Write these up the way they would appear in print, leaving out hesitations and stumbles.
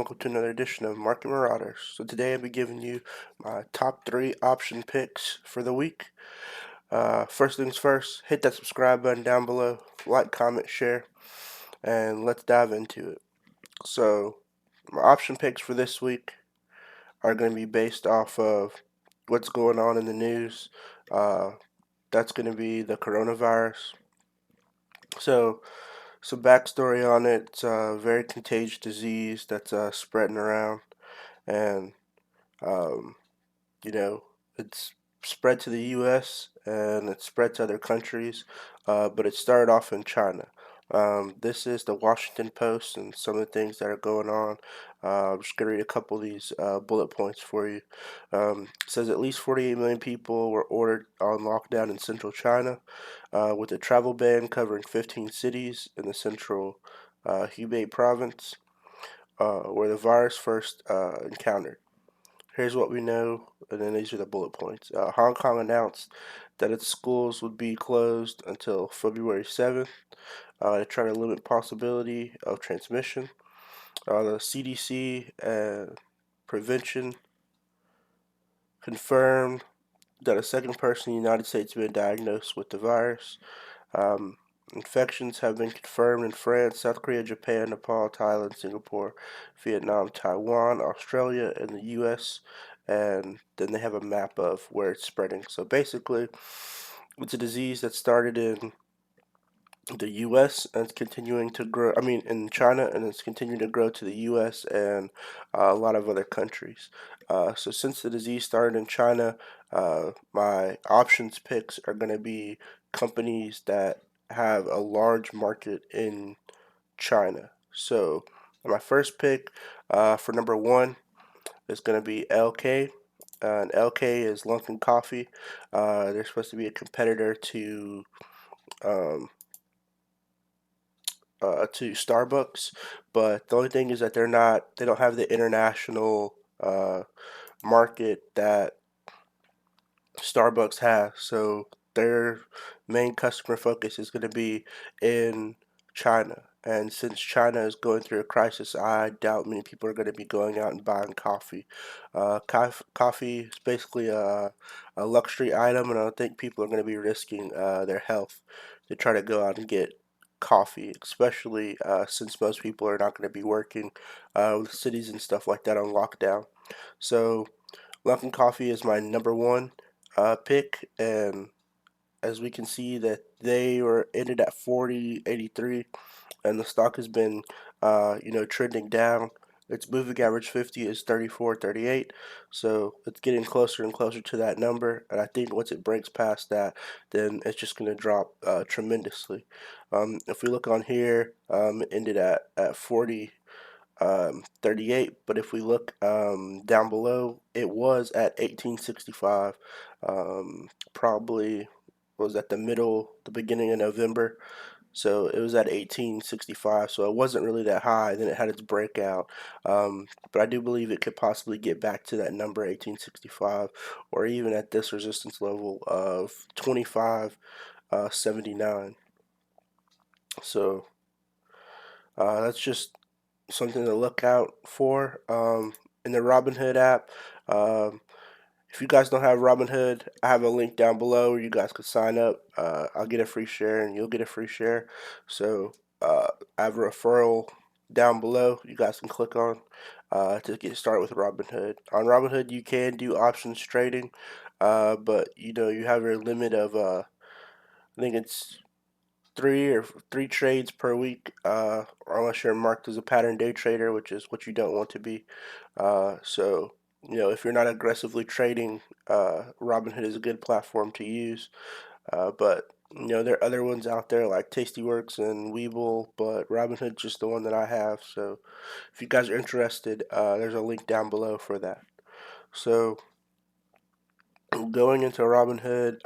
welcome to another edition of Market Marauders. So today I'll be giving you my top 3 option picks for the week. First things first, hit that subscribe button down below, like, comment, share, and let's dive into it. So my option picks for this week are going to be based off of what's going on in the news. Uh, that's going to be the coronavirus. So some backstory on it: it's a very contagious disease that's spreading around, and um, you know, it's spread to the U.S. and it's spread to other countries, but it started off in China. This is the Washington Post and some of the things that are going on. I'm just going to read a couple of these bullet points for you. It says at least 48 million people were ordered on lockdown in central China, with a travel ban covering 15 cities in the central Hubei province, where the virus first encountered. Here's what we know, and then these are the bullet points. Hong Kong announced that its schools would be closed until February 7th to try to limit possibility of transmission. The CDC prevention confirmed that a second person in the United States has been diagnosed with the virus. Um, Infections have been confirmed in France, South Korea, Japan, Nepal, Thailand, Singapore, Vietnam, Taiwan, Australia, and the U.S. And then they have a map of where it's spreading. So basically, it's a disease that started in the U.S. and it's continuing to grow. I mean, in China, and it's continuing to grow to the U.S. and a lot of other countries. So since the disease started in China, my options picks are going to be companies that have a large market in China. So my first pick for number one is going to be LK. And LK is Lunkin Coffee. They're supposed to be a competitor um, to Starbucks, but the only thing is that they don't have the international market that Starbucks has. So their main customer focus is going to be in China. And since China is going through a crisis, I doubt many people are going to be going out and buying coffee. Coffee is basically a luxury item, and I don't think people are going to be risking their health to try to go out and get coffee, especially since most people are not going to be working with cities and stuff like that on lockdown. So Luckin Coffee is my number one pick, and as we can see that they were ended at 40.83, and the stock has been trending down. Its moving average 50 is 34.38, so it's getting closer and closer to that number. And I think once it breaks past that, then it's just going to drop tremendously. If we look on here, it ended at 40 38, but if we look down below, it was at 1865. Probably was at the beginning of November. So it was at 1865, so it wasn't really that high. Then it had its breakout, but I do believe it could possibly get back to that number 1865, or even at this resistance level of 25.79. So that's just something to look out for. In the Robinhood app. Um, if you guys don't have Robinhood, I have a link down below where you guys can sign up. I'll get a free share and you'll get a free share. So I have a referral down below you guys can click on to get started with Robinhood. On Robinhood, you can do options trading, but you have your limit of I think it's three trades per week, unless you're marked as a pattern day trader, which is what you don't want to be. So if you're not aggressively trading, Robinhood is a good platform to use. But there are other ones out there like Tastyworks and Webull, but Robinhood's just the one that I have. So if you guys are interested, there's a link down below for that. So going into Robinhood,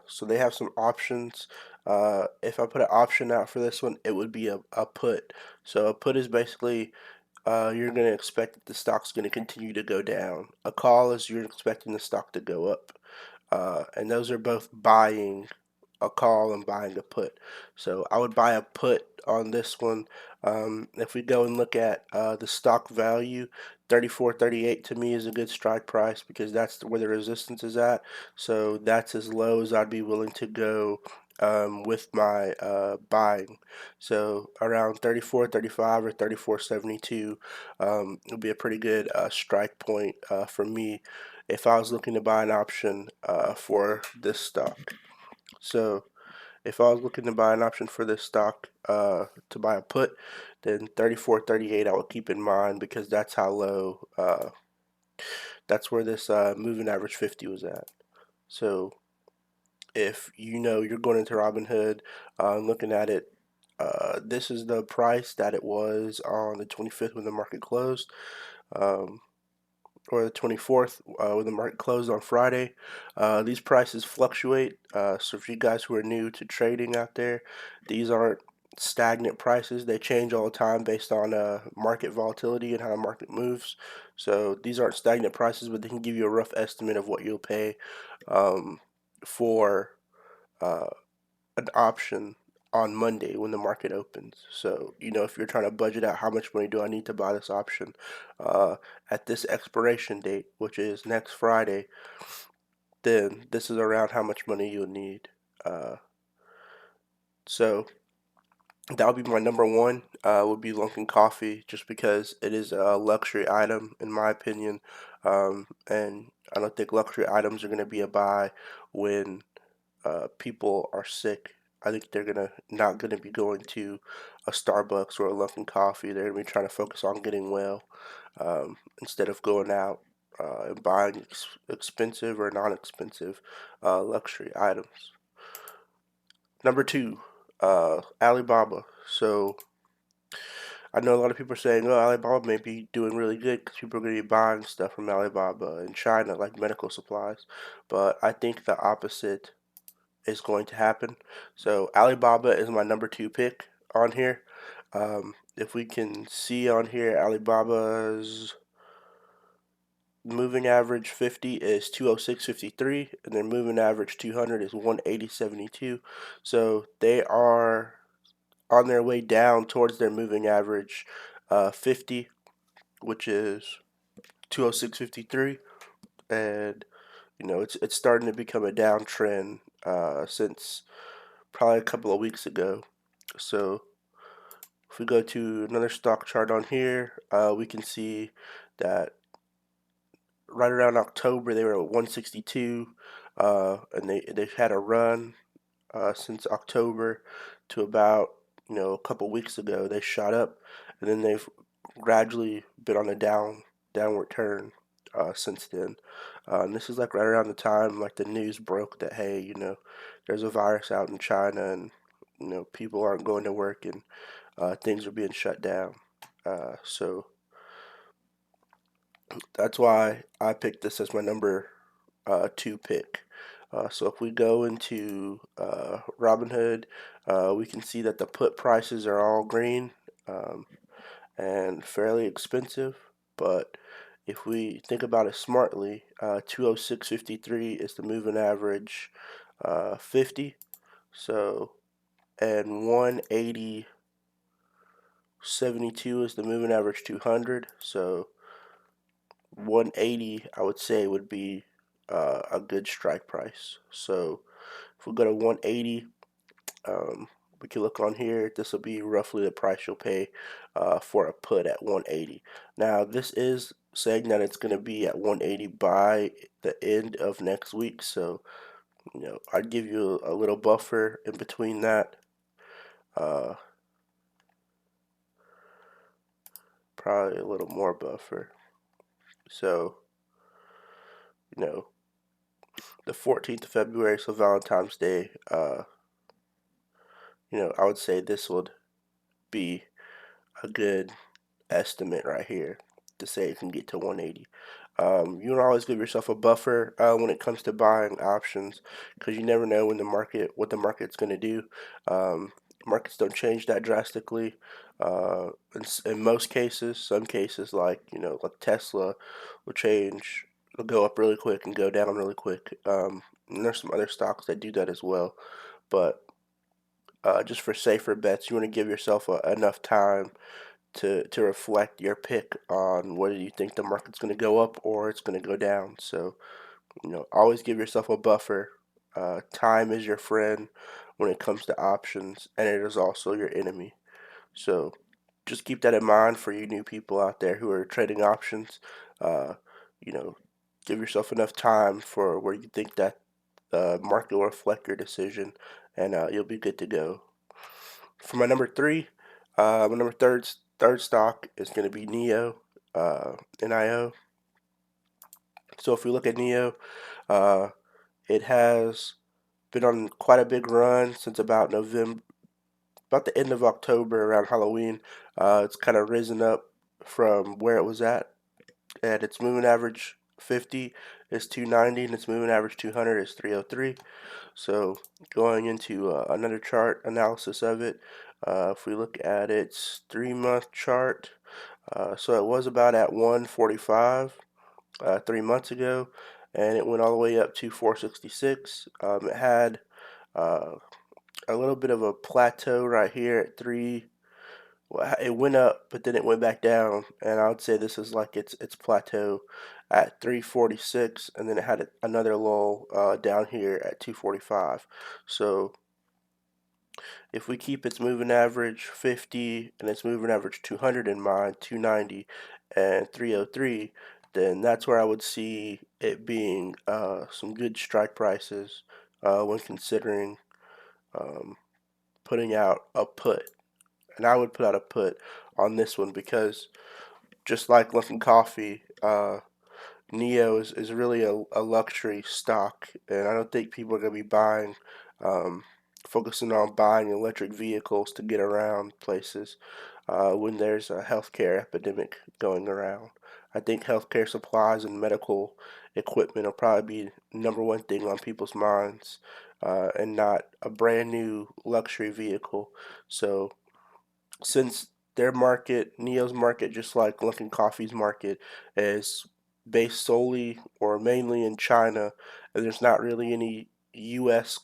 so they have some options. If I put an option out for this one, it would be a put. So a put is basically you're going to expect that the stock's going to continue to go down. A call is you're expecting the stock to go up. And those are both buying a call and buying a put. So I would buy a put on this one. If we go and look at the stock value, 34.38 to me is a good strike price because that's where the resistance is at. So that's as low as I'd be willing to go with my buying. So around 34.35 or 34.72 would be a pretty good strike point for me if I was looking to buy an option for this stock. So if I was looking to buy an option for this stock to buy a put, then 34.38 I would keep in mind because that's how low, that's where this moving average 50 was at. So if you know you're going into Robinhood, looking at it, this is the price that it was on the 25th when the market closed. Um, or the 24th when the market closed on Friday. These prices fluctuate, so for you guys who are new to trading out there, these aren't stagnant prices. They change all the time based on market volatility and how the market moves. So these aren't stagnant prices, but they can give you a rough estimate of what you'll pay for uh, an option on Monday when the market opens. So, if you're trying to budget out how much money do I need to buy this option uh, at this expiration date, which is next Friday, then this is around how much money you'll need. So that would be my number one. Would be Lunkin Coffee, just because it is a luxury item in my opinion, and I don't think luxury items are going to be a buy when people are sick. I think they're gonna not gonna be going to a Starbucks or a Lunkin Coffee. They're gonna be trying to focus on getting well instead of going out and buying expensive or non-expensive luxury items. Number two, Alibaba. So I know a lot of people are saying, "Oh, Alibaba may be doing really good because people are going to be buying stuff from Alibaba in China, like medical supplies." But I think the opposite is going to happen. So Alibaba is my number two pick on here. If we can see on here, Alibaba's moving average 50 is 206.53, and their moving average 200 is 180.72. So they are on their way down towards their moving average 50, which is 206.53, and it's starting to become a downtrend since probably a couple of weeks ago. So if we go to another stock chart on here, we can see that right around October they were at 162, and they've had a run since October to about a couple weeks ago they shot up, and then they've gradually been on a downward turn since then. And this is like right around the time like the news broke that hey, there's a virus out in China, and people aren't going to work, and things are being shut down. So that's why I picked this as my number two pick. So if we go into Robinhood, we can see that the put prices are all green and fairly expensive. But if we think about it smartly, 206.53 is the moving average 50. So, and 180.72 is the moving average 200. So 180 I would say would be a good strike price. So if we go to 180, um, we can look on here. This will be roughly the price you'll pay for a put at 180. Now this is saying that it's going to be at 180 by the end of next week. So I'd give you a little buffer in between that. Uh, Probably a little more buffer. So you know the 14th of February, so Valentine's Day. I would say this would be a good estimate right here to say it can get to 180. You can always give yourself a buffer when it comes to buying options, because you never know what the market's going to do. Markets don't change that drastically. In most cases, some cases like like Tesla will change, will go up really quick and go down really quick. And there's some other stocks that do that as well. but just for safer bets, you want to give yourself enough time to reflect your pick on whether you think the market's going to go up or it's going to go down. So, always give yourself a buffer. Time is your friend when it comes to options, and it is also your enemy. So, just keep that in mind for you new people out there who are trading options. Uh, you know, give yourself enough time for where you think that the market will reflect your decision, and you'll be good to go. For my number three, my number third stock is going to be Neo, NIO. So if we look at Neo, uh, it has been on quite a big run since about November, about the end of October, around Halloween. It's kind of risen up from where it was at, and its moving average 50 is 290, and its moving average 200 is 303. So going into another chart analysis of it, if we look at its 3-month chart, so it was about at 145 3 months ago, and it went all the way up to 466. It had uh, a little bit of a plateau right here at three. Well, it went up, but then it went back down, and I would say this is like its plateau at 346, and then it had another lull down here at 245. So if we keep its moving average 50 and its moving average 200 in mind, 290 and 303, then that's where I would see it being some good strike prices when considering um, putting out a put. And I would put out a put on this one because just like Lunkin Coffee, Neo is really a luxury stock, and I don't think people are going to be um, focusing on buying electric vehicles to get around places when there's a healthcare epidemic going around. I think healthcare supplies and medical equipment will probably be number one thing on people's minds, and not a brand new luxury vehicle. So since their market, Neo's market, just like Lunkin Coffee's market, is based solely or mainly in China, and there's not really any U.S.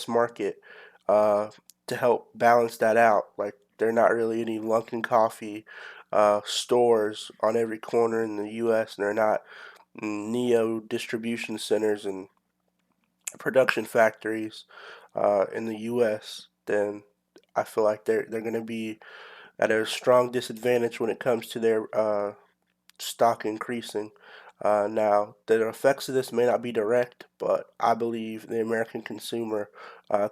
market uh, to help balance that out. Like there are not really any Lunkin Coffee stores on every corner in the U.S., and they're not Neo distribution centers and production factories in the U.S. Then I feel like they're going to be at a strong disadvantage when it comes to their stock increasing. Now, the effects of this may not be direct, but I believe the American consumer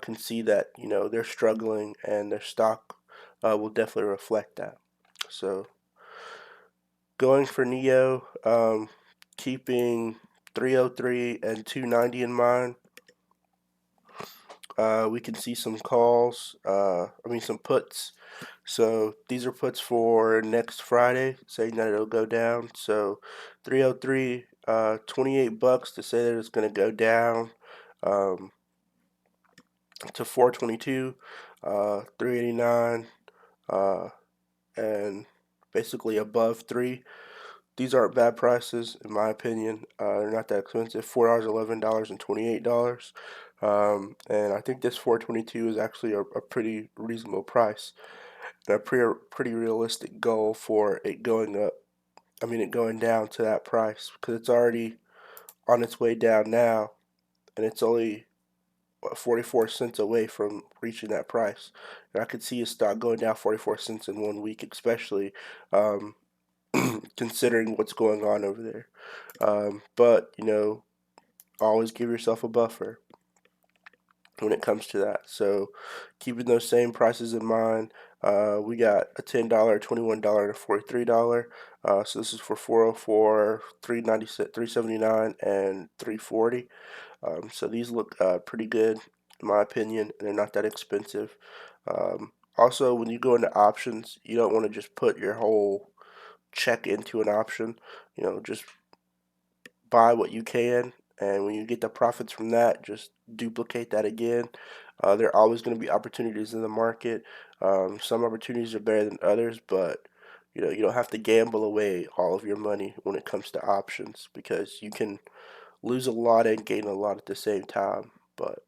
can see that they're struggling, and their stock will definitely reflect that. So, going for Neo, keeping 303 and 290 in mind. We can see some calls, some puts. So these are puts for next Friday, saying that it'll go down. So 303, $28 to say that it's going to go down um, to 422, 389, uh, and basically above 3. These aren't bad prices, in my opinion. They're not that expensive. $4, $11, and $28. And I think this 422 is actually a pretty reasonable price and a pretty realistic goal for it going up. It going down to that price because it's already on its way down now, and it's only 44 cents away from reaching that price. And I could see a stock going down 44 cents in 1 week, especially um, considering what's going on over there. But always give yourself a buffer when it comes to that. So keeping those same prices in mind, we got a $10, $21, and a $43. So this is for 404, 396, 379, and 340. So these look pretty good in my opinion, and they're not that expensive. Also, when you go into options, you don't want to just put your whole check into an option. Just buy what you can, and when you get the profits from that, just duplicate that again. There are always going to be opportunities in the market. Some opportunities are better than others, but you don't have to gamble away all of your money when it comes to options because you can lose a lot and gain a lot at the same time. But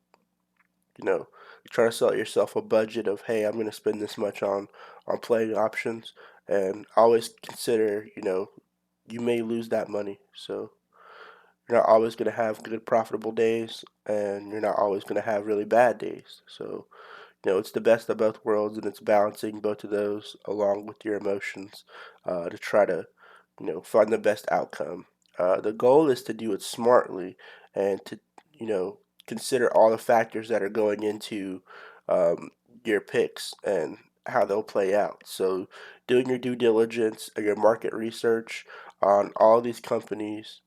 you know, try to set yourself a budget of, hey, I'm going to spend this much on playing options, and always consider, you may lose that money. So you're not always going to have good profitable days, and you're not always going to have really bad days. So it's the best of both worlds, and it's balancing both of those along with your emotions to try to, find the best outcome. The goal is to do it smartly and to, you know, consider all the factors that are going into um, your picks and how they'll play out. So, doing your due diligence and your market research on all these companies,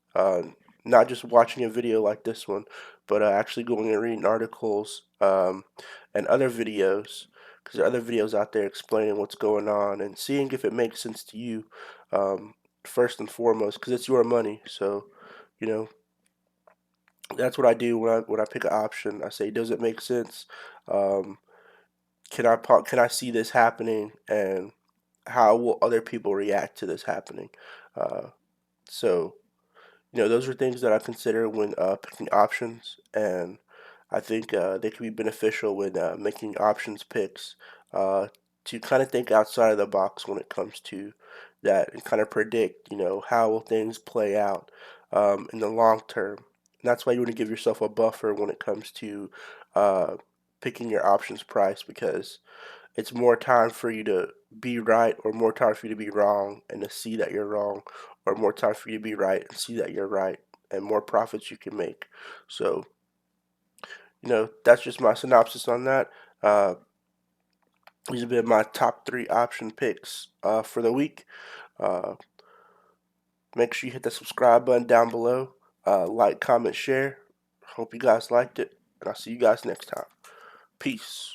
not just watching a video like this one, but actually going and reading articles and other videos, because there are other videos out there explaining what's going on and seeing if it makes sense to you, um, first and foremost, because it's your money. So, you know, that's what I do when I pick an option. I say, does it make sense? Um, can I see this happening, and how will other people react to this happening? Uh, so those are things that I consider when picking options, and I think they can be beneficial when making options picks uh, to kind of think outside of the box when it comes to that and kind of predict, how will things play out in the long term. And that's why you want to give yourself a buffer when it comes to uh, picking your options price, because it's more time for you to be right or more time for you to be wrong and to see that you're wrong, or more time for you to be right and see that you're right, and more profits you can make. So, that's just my synopsis on that. Uh, these have been my top three option picks for the week. Uh, Make sure you hit the subscribe button down below. Like, comment, share. Hope you guys liked it, and I'll see you guys next time. Peace.